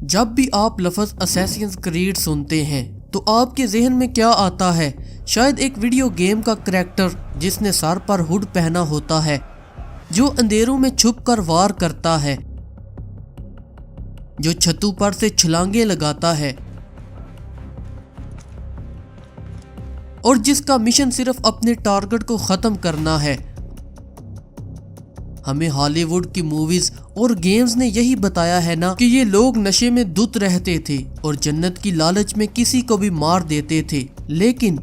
جب بھی آپ لفظ اسیسنز کریڈ سنتے ہیں تو آپ کے ذہن میں کیا آتا ہے؟ شاید ایک ویڈیو گیم کا کریکٹر جس نے سر پر ہڈ پہنا ہوتا ہے، جو اندھیروں میں چھپ کر وار کرتا ہے، جو چھتوں پر سے چھلانگیں لگاتا ہے اور جس کا مشن صرف اپنے ٹارگٹ کو ختم کرنا ہے۔ ہمیں ہالی ووڈ کی موویز اور گیمز نے یہی بتایا ہے نا کہ یہ لوگ نشے میں دھت رہتے تھے اور جنت کی لالچ میں کسی کو بھی مار دیتے تھے۔ لیکن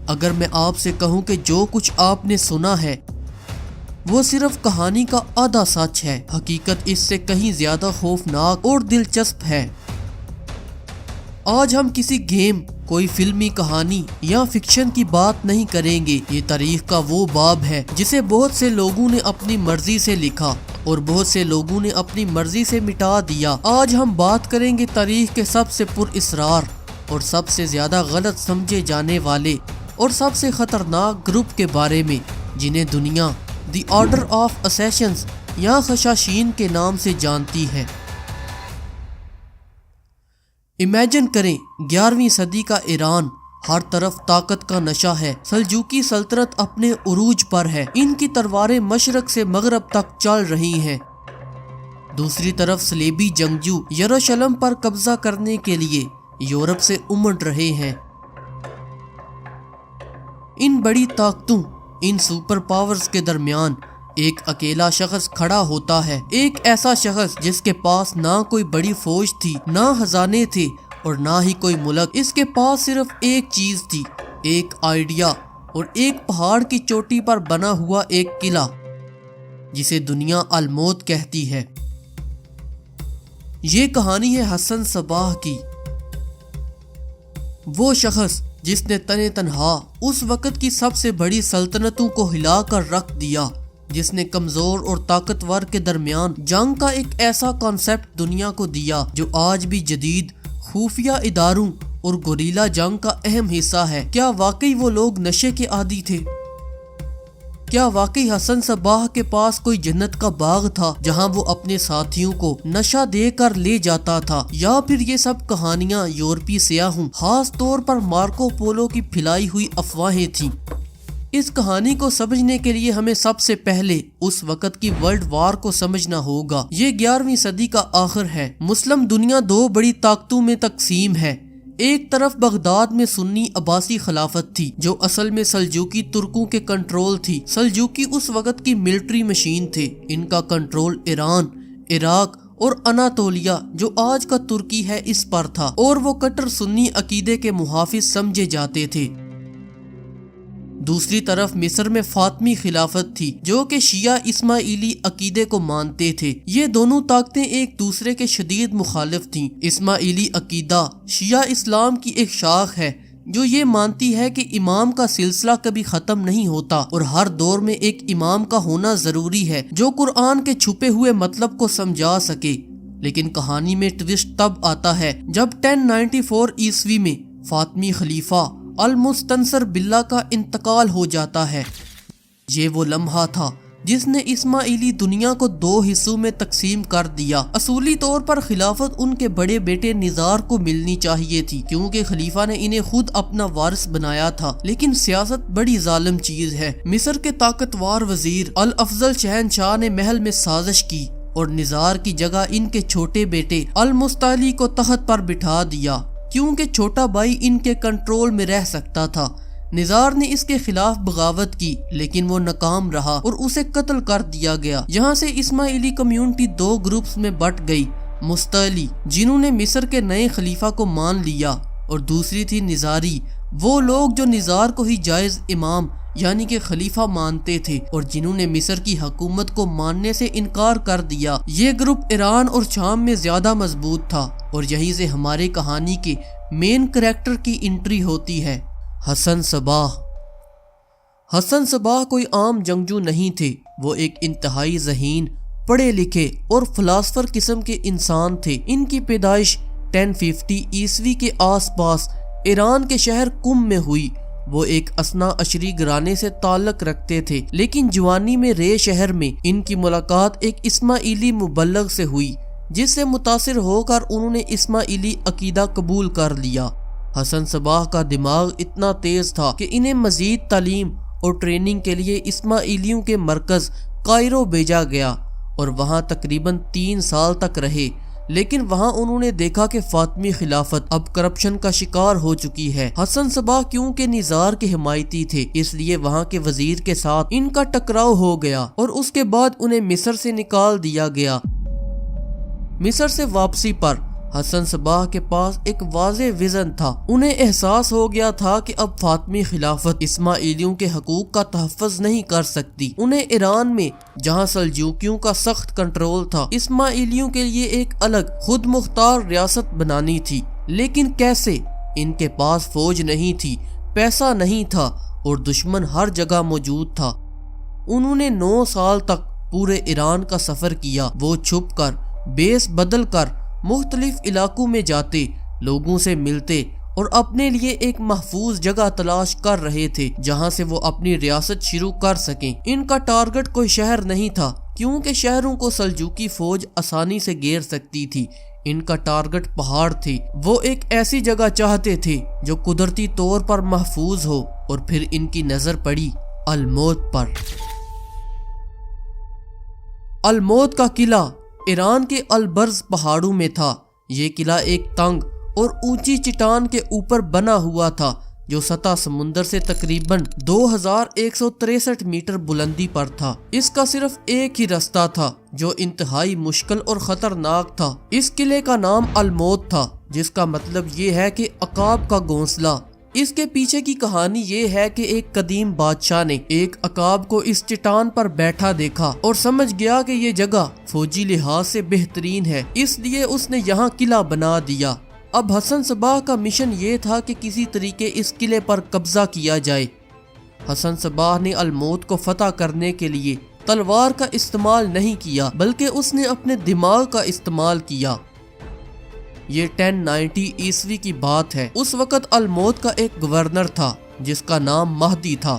اگر میں آپ سے کہوں کہ جو کچھ آپ نے سنا ہے وہ صرف کہانی کا آدھا سچ ہے، حقیقت اس سے کہیں زیادہ خوفناک اور دلچسپ ہے۔ آج ہم کسی گیم، کوئی فلمی کہانی یا فکشن کی بات نہیں کریں گے۔ یہ تاریخ کا وہ باب ہے جسے بہت سے لوگوں نے اپنی مرضی سے لکھا اور بہت سے لوگوں نے اپنی مرضی سے مٹا دیا۔ آج ہم بات کریں گے تاریخ کے سب سے پر اسرار اور سب سے زیادہ غلط سمجھے جانے والے اور سب سے خطرناک گروپ کے بارے میں، جنہیں دنیا دی آرڈر آف اسیسنز یا خشاشین کے نام سے جانتی ہے۔ امیجن کریں 11ویں صدی کا ایران، ہر طرف طاقت کا نشہ ہے، سلجوقی سلطنت اپنے عروج پر ہے، ان کی تلواریں مشرق سے مغرب تک چل رہی ہیں۔ دوسری طرف صلیبی جنگجو یروشلم پر قبضہ کرنے کے لیے یورپ سے امڑ رہے ہیں۔ ان بڑی طاقتوں، ان سپر پاورز کے درمیان ایک اکیلا شخص کھڑا ہوتا ہے، ایک ایسا شخص جس کے پاس نہ کوئی بڑی فوج تھی، نہ خزانے تھے اور نہ ہی کوئی ملک۔ اس کے پاس صرف ایک چیز تھی، ایک آئیڈیا اور ایک پہاڑ کی چوٹی پر بنا ہوا ایک قلعہ جسے دنیا الموت کہتی ہے۔ یہ کہانی ہے حسن صباح کی، وہ شخص جس نے تنے تنہا اس وقت کی سب سے بڑی سلطنتوں کو ہلا کر رکھ دیا، جس نے کمزور اور طاقتور کے درمیان جنگ کا ایک ایسا کانسیپٹ دنیا کو دیا جو آج بھی جدید خفیہ اداروں اور گوریلا جنگ کا اہم حصہ ہے۔ کیا واقعی وہ لوگ نشے کے عادی تھے؟ کیا واقعی حسن صباح کے پاس کوئی جنت کا باغ تھا جہاں وہ اپنے ساتھیوں کو نشہ دے کر لے جاتا تھا، یا پھر یہ سب کہانیاں یورپی سیاحوں، خاص طور پر مارکو پولو کی پھیلائی ہوئی افواہیں تھیں؟ اس کہانی کو سمجھنے کے لیے ہمیں سب سے پہلے اس وقت کی ورلڈ وار کو سمجھنا ہوگا۔ یہ 11ویں صدی کا آخر ہے۔ مسلم دنیا دو بڑی طاقتوں میں تقسیم ہے۔ ایک طرف بغداد میں سنی عباسی خلافت تھی جو اصل میں سلجوقی ترکوں کے کنٹرول تھی۔ سلجوقی اس وقت کی ملٹری مشین تھے۔ ان کا کنٹرول ایران، عراق اور اناطولیہ جو آج کا ترکی ہے اس پر تھا، اور وہ کٹر سنی عقیدے کے محافظ سمجھے جاتے تھے۔ دوسری طرف مصر میں فاطمی خلافت تھی جو کہ شیعہ اسماعیلی عقیدے کو مانتے تھے۔ یہ دونوں طاقتیں ایک دوسرے کے شدید مخالف تھیں۔ اسماعیلی عقیدہ شیعہ اسلام کی ایک شاخ ہے جو یہ مانتی ہے کہ امام کا سلسلہ کبھی ختم نہیں ہوتا اور ہر دور میں ایک امام کا ہونا ضروری ہے جو قرآن کے چھپے ہوئے مطلب کو سمجھا سکے۔ لیکن کہانی میں ٹوسٹ تب آتا ہے جب 1094 عیسوی میں فاطمی خلیفہ المستنصر باللہ کا انتقال ہو جاتا ہے۔ یہ وہ لمحہ تھا جس نے اسماعیلی دنیا کو دو حصوں میں تقسیم کر دیا۔ اصولی طور پر خلافت ان کے بڑے بیٹے نزار کو ملنی چاہیے تھی کیونکہ خلیفہ نے انہیں خود اپنا وارث بنایا تھا، لیکن سیاست بڑی ظالم چیز ہے۔ مصر کے طاقتور وزیر الافضل شہنشاہ نے محل میں سازش کی اور نزار کی جگہ ان کے چھوٹے بیٹے المستعلی کو تخت پر بٹھا دیا کیونکہ چھوٹا بھائی ان کے کنٹرول میں رہ سکتا تھا۔ نزار نے اس کے خلاف بغاوت کی لیکن وہ ناکام رہا اور اسے قتل کر دیا گیا۔ یہاں سے اسماعیلی کمیونٹی دو گروپس میں بٹ گئی، مستعلی جنہوں نے مصر کے نئے خلیفہ کو مان لیا، اور دوسری تھی نزاری، وہ لوگ جو نزار کو ہی جائز امام یعنی کہ خلیفہ مانتے تھے اور جنہوں نے مصر کی حکومت کو ماننے سے انکار کر دیا۔ یہ گروپ ایران اور شام میں زیادہ مضبوط تھا اور یہیں سے ہمارے کہانی کے مین کریکٹر کی انٹری ہوتی ہے، حسن صباح۔ حسن صباح کوئی عام جنگجو نہیں تھے، وہ ایک انتہائی ذہین، پڑھے لکھے اور فلاسفر قسم کے انسان تھے۔ ان کی پیدائش 1050 عیسوی کے آس پاس ایران کے شہر قم میں ہوئی۔ وہ ایک اثنا عشری گھرانے سے تعلق رکھتے تھے، لیکن جوانی میں رے شہر میں ان کی ملاقات ایک اسماعیلی مبلغ سے ہوئی جس سے متاثر ہو کر انہوں نے اسماعیلی عقیدہ قبول کر لیا۔ حسن صباح کا دماغ اتنا تیز تھا کہ انہیں مزید تعلیم اور ٹریننگ کے لیے اسماعیلیوں کے مرکز کائرو بھیجا گیا اور وہاں تقریباً 3 سال تک رہے، لیکن وہاں انہوں نے دیکھا کہ فاطمی خلافت اب کرپشن کا شکار ہو چکی ہے۔ حسن صباح کیونکہ نظار کے حمایتی تھے، اس لیے وہاں کے وزیر کے ساتھ ان کا ٹکراؤ ہو گیا اور اس کے بعد انہیں مصر سے نکال دیا گیا۔ مصر سے واپسی پر حسن صباح کے پاس ایک واضح ویژن تھا۔ انہیں احساس ہو گیا تھا کہ اب فاطمی خلافت اسماعیلیوں کے حقوق کا تحفظ نہیں کر سکتی۔ انہیں ایران میں، جہاں سلجوکیوں کا سخت کنٹرول تھا، اسماعیلیوں کے لیے ایک الگ خود مختار ریاست بنانی تھی، لیکن کیسے؟ ان کے پاس فوج نہیں تھی، پیسہ نہیں تھا اور دشمن ہر جگہ موجود تھا۔ انہوں نے 9 سال تک پورے ایران کا سفر کیا۔ وہ چھپ کر، بیس بدل کر مختلف علاقوں میں جاتے، لوگوں سے ملتے اور اپنے لیے ایک محفوظ جگہ تلاش کر رہے تھے جہاں سے وہ اپنی ریاست شروع کر سکیں۔ ان کا ٹارگٹ کوئی شہر نہیں تھا کیونکہ شہروں کو سلجوکی فوج آسانی سے گھیر سکتی تھی۔ ان کا ٹارگٹ پہاڑ تھے۔ وہ ایک ایسی جگہ چاہتے تھے جو قدرتی طور پر محفوظ ہو، اور پھر ان کی نظر پڑی الموت پر۔ الموت کا قلعہ ایران کے البرز پہاڑوں میں تھا۔ یہ قلعہ ایک تنگ اور اونچی چٹان کے اوپر بنا ہوا تھا جو سطح سمندر سے تقریباً 2163 میٹر بلندی پر تھا۔ اس کا صرف ایک ہی راستہ تھا جو انتہائی مشکل اور خطرناک تھا۔ اس قلعے کا نام الموت تھا، جس کا مطلب یہ ہے کہ عقاب کا گھونسلہ۔ اس کے پیچھے کی کہانی یہ ہے کہ ایک قدیم بادشاہ نے ایک عقاب کو اس چٹان پر بیٹھا دیکھا اور سمجھ گیا کہ یہ جگہ فوجی لحاظ سے بہترین ہے، اس لیے اس نے یہاں قلعہ بنا دیا۔ اب حسن صباح کا مشن یہ تھا کہ کسی طریقے اس قلعے پر قبضہ کیا جائے۔ حسن صباح نے الموت کو فتح کرنے کے لیے تلوار کا استعمال نہیں کیا، بلکہ اس نے اپنے دماغ کا استعمال کیا۔ یہ 1090 عیسوی کی بات ہے۔ اس وقت الموت کا ایک گورنر تھا جس کا نام مہدی تھا۔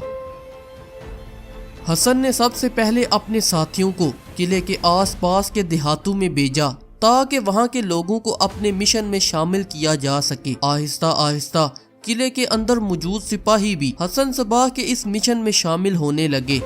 حسن نے سب سے پہلے اپنے ساتھیوں کو قلعے کے آس پاس کے دیہاتوں میں بھیجا تاکہ وہاں کے لوگوں کو اپنے مشن میں شامل کیا جا سکے۔ آہستہ آہستہ قلعے کے اندر موجود سپاہی بھی حسن صباح کے اس مشن میں شامل ہونے لگے۔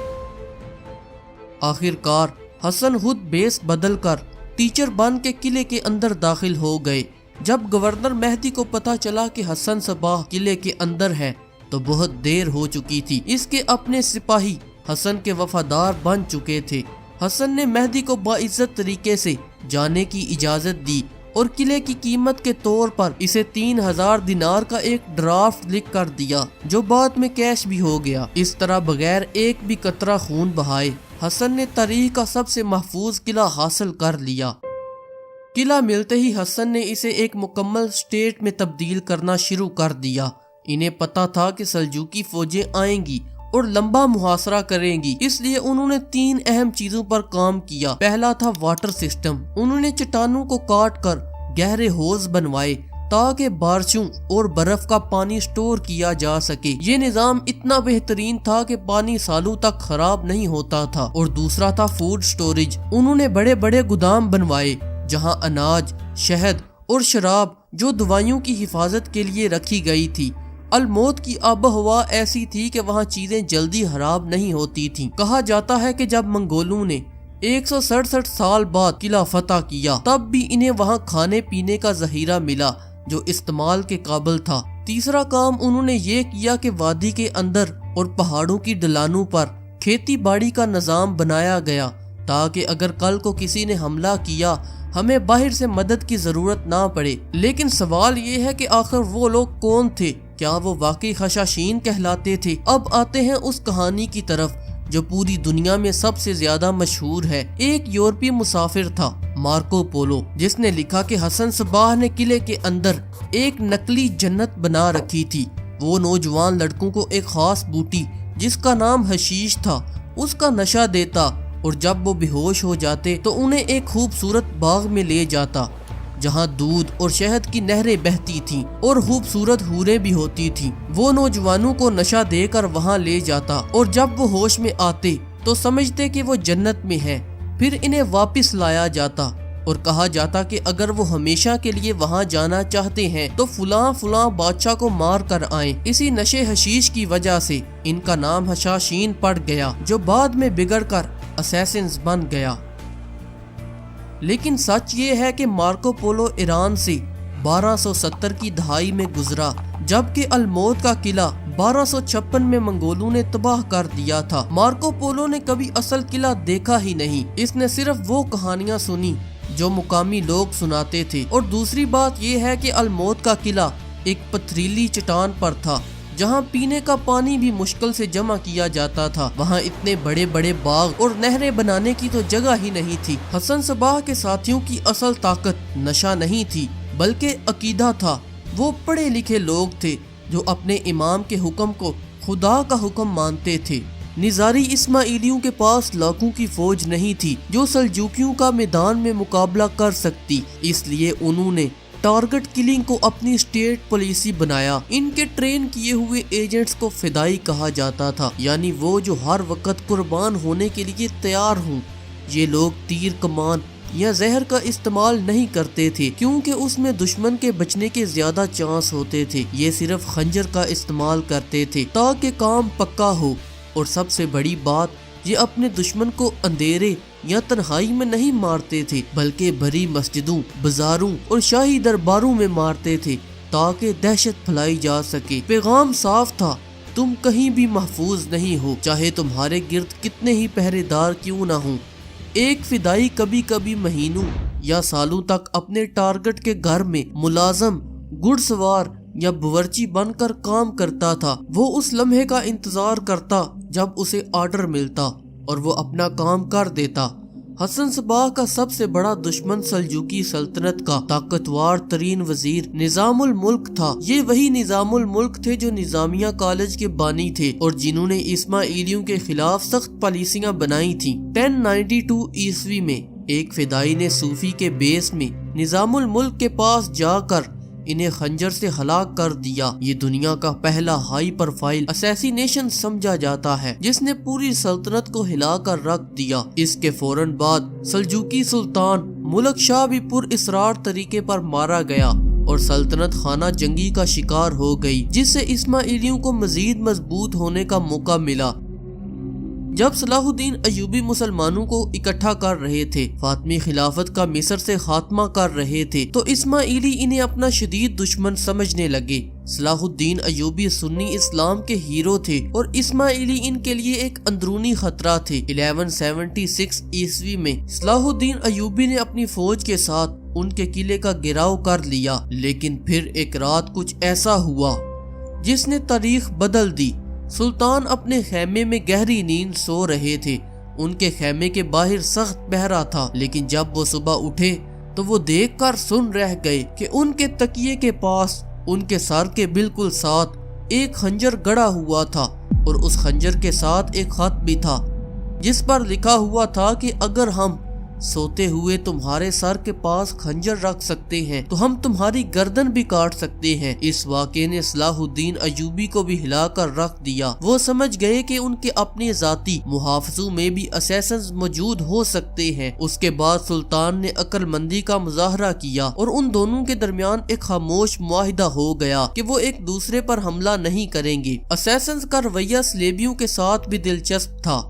آخر کار حسن خود بیس بدل کر ٹیچر بن کے قلعے کے اندر داخل ہو گئے۔ جب گورنر مہدی کو پتا چلا کہ حسن صباح قلعے کے اندر ہے تو بہت دیر ہو چکی تھی۔ اس کے اپنے سپاہی حسن کے وفادار بن چکے تھے۔ حسن نے مہدی کو باعزت طریقے سے جانے کی اجازت دی اور قلعے کی قیمت کے طور پر اسے 3000 دینار کا ایک ڈرافٹ لکھ کر دیا جو بعد میں کیش بھی ہو گیا۔ اس طرح بغیر ایک بھی قطرہ خون بہائے حسن نے تاریخ کا سب سے محفوظ قلعہ حاصل کر لیا۔ قلعہ ملتے ہی حسن نے اسے ایک مکمل اسٹیٹ میں تبدیل کرنا شروع کر دیا۔ انہیں پتا تھا کہ سلجوکی فوجیں آئیں گی اور لمبا محاصرہ کریں گی، اس لیے انہوں نے 3 اہم چیزوں پر کام کیا۔ پہلا تھا واٹر سسٹم۔ انہوں نے چٹانوں کو کاٹ کر گہرے ہوز بنوائے تاکہ بارشوں اور برف کا پانی سٹور کیا جا سکے۔ یہ نظام اتنا بہترین تھا کہ پانی سالوں تک خراب نہیں ہوتا تھا۔ اور دوسرا تھا فوڈ سٹوریج۔ انہوں نے بڑے بڑے گودام بنوائے جہاں اناج، شہد اور شراب جو دوائیوں کی حفاظت کے لیے رکھی گئی تھی۔ الموت کی آب و ہوا ایسی تھی کہ وہاں چیزیں جلدی خراب نہیں ہوتی تھیں۔ کہا جاتا ہے کہ جب منگولوں نے 167 سال بعد قلعہ فتح کیا تب بھی انہیں وہاں کھانے پینے کا ذخیرہ ملا جو استعمال کے قابل تھا۔ تیسرا کام انہوں نے یہ کیا کہ وادی کے اندر اور پہاڑوں کی ڈھلانوں پر کھیتی باڑی کا نظام بنایا گیا تاکہ اگر کل کو کسی نے حملہ کیا ہمیں باہر سے مدد کی ضرورت نہ پڑے۔ لیکن سوال یہ ہے کہ آخر وہ لوگ کون تھے؟ کیا وہ واقعی خشاشین کہلاتے تھے؟ اب آتے ہیں اس کہانی کی طرف جو پوری دنیا میں سب سے زیادہ مشہور ہے۔ ایک یورپی مسافر تھا مارکو پولو جس نے لکھا کہ حسن صباح نے قلعے کے اندر ایک نقلی جنت بنا رکھی تھی۔ وہ نوجوان لڑکوں کو ایک خاص بوٹی جس کا نام حشیش تھا اس کا نشہ دیتا اور جب وہ بے ہوش ہو جاتے تو انہیں ایک خوبصورت باغ میں لے جاتا جہاں دودھ اور شہد کی نہریں بہتی تھیں اور خوبصورت حوریں بھی ہوتی تھیں۔ وہ نوجوانوں کو نشہ دے کر وہاں لے جاتا اور جب وہ ہوش میں آتے تو سمجھتے کہ وہ جنت میں ہیں، پھر انہیں واپس لایا جاتا۔ اور کہا جاتا کہ اگر وہ ہمیشہ کے لیے وہاں جانا چاہتے ہیں تو فلاں فلاں بادشاہ کو مار کر آئیں۔ اسی نشے حشیش کی وجہ سے ان کا نام حشاشین پڑ گیا، جو بعد میں بگڑ کر اسیسنز بن گیا۔ لیکن سچ یہ ہے کہ مارکو پولو ایران سے 1270 کی دہائی میں گزرا، جبکہ الموت کا قلعہ 1256 میں منگولوں نے تباہ کر دیا تھا۔ مارکو پولو نے کبھی اصل قلعہ دیکھا ہی نہیں، اس نے صرف وہ کہانیاں سنی جو مقامی لوگ سناتے تھے۔ اور دوسری بات یہ ہے کہ الموت کا قلعہ ایک پتھریلی چٹان پر تھا جہاں پینے کا پانی بھی مشکل سے جمع کیا جاتا تھا۔ وہاں اتنے بڑے بڑے باغ اور نہریں بنانے کی تو جگہ ہی نہیں تھی۔ حسن صباح کے ساتھیوں کی اصل طاقت نشہ نہیں تھی بلکہ عقیدہ تھا۔ وہ پڑھے لکھے لوگ تھے جو اپنے امام کے حکم کو خدا کا حکم مانتے تھے۔ نظاری اسماعیلیوں کے پاس لاکھوں کی فوج نہیں تھی جو سلجوکیوں کا میدان میں مقابلہ کر سکتی، اس لیے انہوں نے ٹارگٹ کلنگ کو اپنی اسٹیٹ پالیسی بنایا۔ ان کے ٹرین کیے ہوئے ایجنٹس کو فدائی کہا جاتا تھا، یعنی وہ جو ہر وقت قربان ہونے کے لیے تیار ہوں۔ یہ لوگ تیر کمان یا زہر کا استعمال نہیں کرتے تھے کیونکہ اس میں دشمن کے بچنے کے زیادہ چانس ہوتے تھے۔ یہ صرف خنجر کا استعمال کرتے تھے تاکہ کام پکا ہو، اور سب سے بڑی بات، یہ اپنے دشمن کو اندھیرے یا تنہائی میں نہیں مارتے تھے بلکہ بھری مسجدوں، بازاروں اور شاہی درباروں میں مارتے تھے تاکہ دہشت پھیلائی جا سکے۔ پیغام صاف تھا، تم کہیں بھی محفوظ نہیں ہو، چاہے تمہارے گرد کتنے ہی پہرے دار کیوں نہ ہوں۔ ایک فدائی کبھی کبھی مہینوں یا سالوں تک اپنے ٹارگٹ کے گھر میں ملازم، گھڑ سوار یا باورچی بن کر کام کرتا تھا۔ وہ اس لمحے کا انتظار کرتا جب اسے آرڈر ملتا اور وہ اپنا کام کر دیتا۔ حسن صباح کا سب سے بڑا دشمن سلجوکی سلطنت کا طاقتور ترین وزیر نظام الملک تھا۔ یہ وہی نظام الملک تھے جو نظامیہ کالج کے بانی تھے اور جنہوں نے اسماعیلیوں کے خلاف سخت پالیسیاں بنائی تھیں۔ 1092 عیسوی میں ایک فدائی نے صوفی کے بیس میں نظام الملک کے پاس جا کر انہیں خنجر سے ہلاک کر دیا۔ یہ دنیا کا پہلا ہائی پروفائل اسیسینیشن سمجھا جاتا ہے جس نے پوری سلطنت کو ہلا کر رکھ دیا۔ اس کے فوراً بعد سلجوکی سلطان ملک شاہ بھی پر اسرار طریقے پر مارا گیا اور سلطنت خانہ جنگی کا شکار ہو گئی، جس سے اسماعیلیوں کو مزید مضبوط ہونے کا موقع ملا۔ جب صلاح الدین ایوبی مسلمانوں کو اکٹھا کر رہے تھے، فاطمی خلافت کا مصر سے خاتمہ کر رہے تھے، تو اسماعیلی انہیں اپنا شدید دشمن سمجھنے لگے۔ صلاح الدین ایوبی سنی اسلام کے ہیرو تھے اور اسماعیلی ان کے لیے ایک اندرونی خطرہ تھے۔ 1176 عیسوی میں صلاح الدین ایوبی نے اپنی فوج کے ساتھ ان کے قلعے کا گھیراؤ کر لیا، لیکن پھر ایک رات کچھ ایسا ہوا جس نے تاریخ بدل دی۔ سلطان اپنے خیمے میں گہری نیند سو رہے تھے۔ ان کے خیمے کے باہر سخت پہرا تھا، لیکن جب وہ صبح اٹھے تو وہ دیکھ کر سن رہ گئے کہ ان کے تکیے کے پاس ان کے سر کے بالکل ساتھ ایک خنجر گڑا ہوا تھا، اور اس خنجر کے ساتھ ایک خط بھی تھا جس پر لکھا ہوا تھا کہ اگر ہم سوتے ہوئے تمہارے سر کے پاس خنجر رکھ سکتے ہیں تو ہم تمہاری گردن بھی کاٹ سکتے ہیں۔ اس واقعے نے صلاح الدین ایوبی کو بھی ہلا کر رکھ دیا۔ وہ سمجھ گئے کہ ان کے اپنے ذاتی محافظوں میں بھی اسیسنز موجود ہو سکتے ہیں۔ اس کے بعد سلطان نے عقل مندی کا مظاہرہ کیا اور ان دونوں کے درمیان ایک خاموش معاہدہ ہو گیا کہ وہ ایک دوسرے پر حملہ نہیں کریں گے۔ اسیسنز کا رویہ سلیبیوں کے ساتھ بھی دلچسپ تھا۔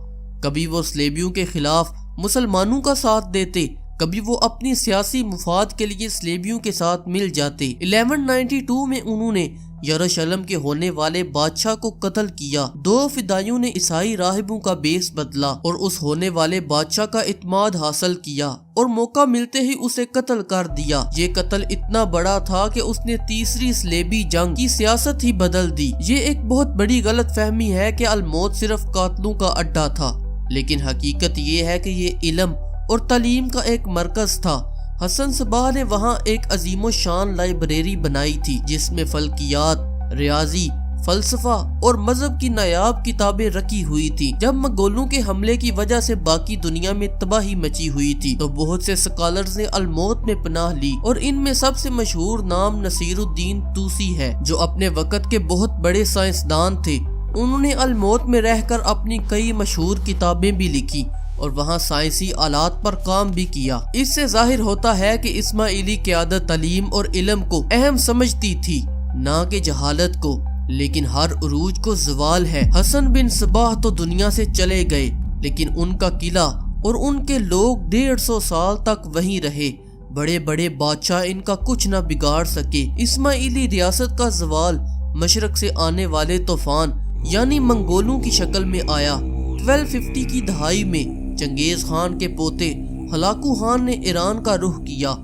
کبھی وہ سلیبیوں کے خلاف مسلمانوں کا ساتھ دیتے، کبھی وہ اپنی سیاسی مفاد کے لیے سلیبیوں کے ساتھ مل جاتے۔ 1192 میں انہوں نے یروشلم کے ہونے والے بادشاہ کو قتل کیا۔ 2 فدائیوں نے عیسائی راہبوں کا بیس بدلا اور اس ہونے والے بادشاہ کا اعتماد حاصل کیا اور موقع ملتے ہی اسے قتل کر دیا۔ یہ قتل اتنا بڑا تھا کہ اس نے تیسری سلیبی جنگ کی سیاست ہی بدل دی۔ یہ ایک بہت بڑی غلط فہمی ہے کہ الموت صرف قاتلوں کا اڈا تھا، لیکن حقیقت یہ ہے کہ یہ علم اور تعلیم کا ایک مرکز تھا۔ حسن صباح نے وہاں ایک عظیم و شان لائبریری بنائی تھی جس میں فلکیات، ریاضی، فلسفہ اور مذہب کی نایاب کتابیں رکھی ہوئی تھی۔ جب منگولوں کے حملے کی وجہ سے باقی دنیا میں تباہی مچی ہوئی تھی تو بہت سے سکالرز نے الموت میں پناہ لی، اور ان میں سب سے مشہور نام نصیر الدین توسی ہے جو اپنے وقت کے بہت بڑے سائنسدان تھے۔ انہوں نے الموت میں رہ کر اپنی کئی مشہور کتابیں بھی لکھی۔ اور وہاں سائنسی آلات پر کام بھی کیا۔ اس سے ظاہر ہوتا ہے کہ اسماعیلی قیادت تعلیم اور علم کو اہم سمجھتی تھی، نہ کہ جہالت کو۔ لیکن ہر عروج کو زوال ہے۔ حسن بن صباح تو دنیا سے چلے گئے، لیکن ان کا قلعہ اور ان کے لوگ 150 سال تک وہیں رہے۔ بڑے بڑے بادشاہ ان کا کچھ نہ بگاڑ سکے۔ اسماعیلی ریاست کا زوال مشرق سے آنے والے طوفان یعنی منگولوں کی شکل میں آیا۔ 1250 کی دہائی میں چنگیز خان کے پوتے ہلاکو خان نے ایران کا رخ کیا۔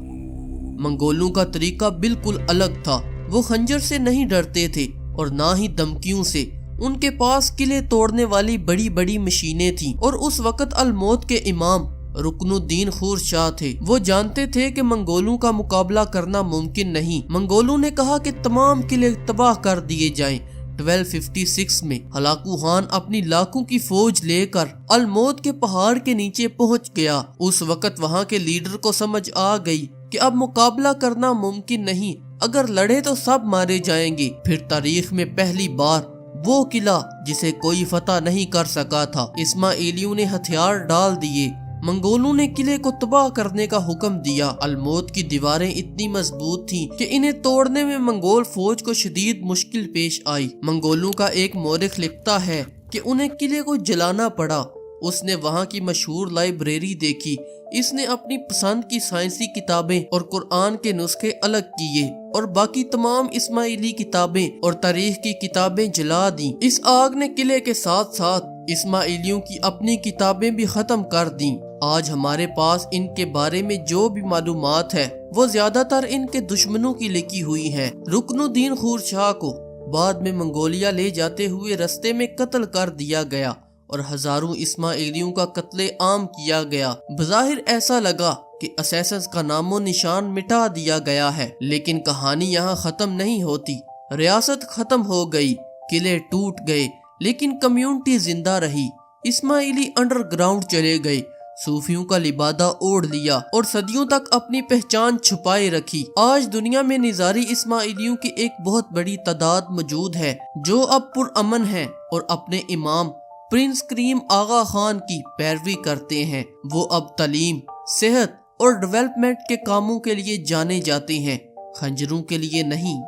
منگولوں کا طریقہ بالکل الگ تھا۔ وہ خنجر سے نہیں ڈرتے تھے اور نہ ہی دھمکیوں سے۔ ان کے پاس قلعے توڑنے والی بڑی بڑی مشینیں تھیں، اور اس وقت الموت کے امام رکن الدین خورشاہ تھے۔ وہ جانتے تھے کہ منگولوں کا مقابلہ کرنا ممکن نہیں۔ منگولوں نے کہا کہ تمام قلعے تباہ کر دیے جائیں۔ 1256 میں ہلاکو خان اپنی لاکھوں کی فوج لے کر الموت کے پہاڑ کے نیچے پہنچ گیا۔ اس وقت وہاں کے لیڈر کو سمجھ آ گئی کہ اب مقابلہ کرنا ممکن نہیں، اگر لڑے تو سب مارے جائیں گے۔ پھر تاریخ میں پہلی بار وہ قلعہ جسے کوئی فتح نہیں کر سکا تھا، اسماعیلیوں نے ہتھیار ڈال دیے۔ منگولوں نے قلعے کو تباہ کرنے کا حکم دیا۔ الموت کی دیواریں اتنی مضبوط تھیں کہ انہیں توڑنے میں منگول فوج کو شدید مشکل پیش آئی۔ منگولوں کا ایک مورخ لکھتا ہے کہ انہیں قلعے کو جلانا پڑا۔ اس نے وہاں کی مشہور لائبریری دیکھی۔ اس نے اپنی پسند کی سائنسی کتابیں اور قرآن کے نسخے الگ کیے اور باقی تمام اسماعیلی کتابیں اور تاریخ کی کتابیں جلا دیں۔ اس آگ نے قلعے کے ساتھ ساتھ اسماعیلیوں کی اپنی کتابیں بھی ختم کر دیں۔ آج ہمارے پاس ان کے بارے میں جو بھی معلومات ہے وہ زیادہ تر ان کے دشمنوں کی لکھی ہوئی ہیں۔ رکن الدین خورشاہ کو بعد میں منگولیا لے جاتے ہوئے رستے میں قتل کر دیا گیا اور ہزاروں اسماعیلیوں کا قتل عام کیا گیا۔ بظاہر ایسا لگا کہ اسیسنز کا نام و نشان مٹا دیا گیا ہے، لیکن کہانی یہاں ختم نہیں ہوتی۔ ریاست ختم ہو گئی، قلعے ٹوٹ گئے، لیکن کمیونٹی زندہ رہی۔ اسماعیلی انڈر گراؤنڈ چلے گئے، صوفیوں کا لبادہ اوڑھ لیا اور صدیوں تک اپنی پہچان چھپائے رکھی۔ آج دنیا میں نظاری اسماعیلیوں کی ایک بہت بڑی تعداد موجود ہے جو اب پرامن ہیں اور اپنے امام پرنس کریم آغا خان کی پیروی کرتے ہیں۔ وہ اب تعلیم، صحت اور ڈیولپمنٹ کے کاموں کے لیے جانے جاتے ہیں، خنجروں کے لیے نہیں۔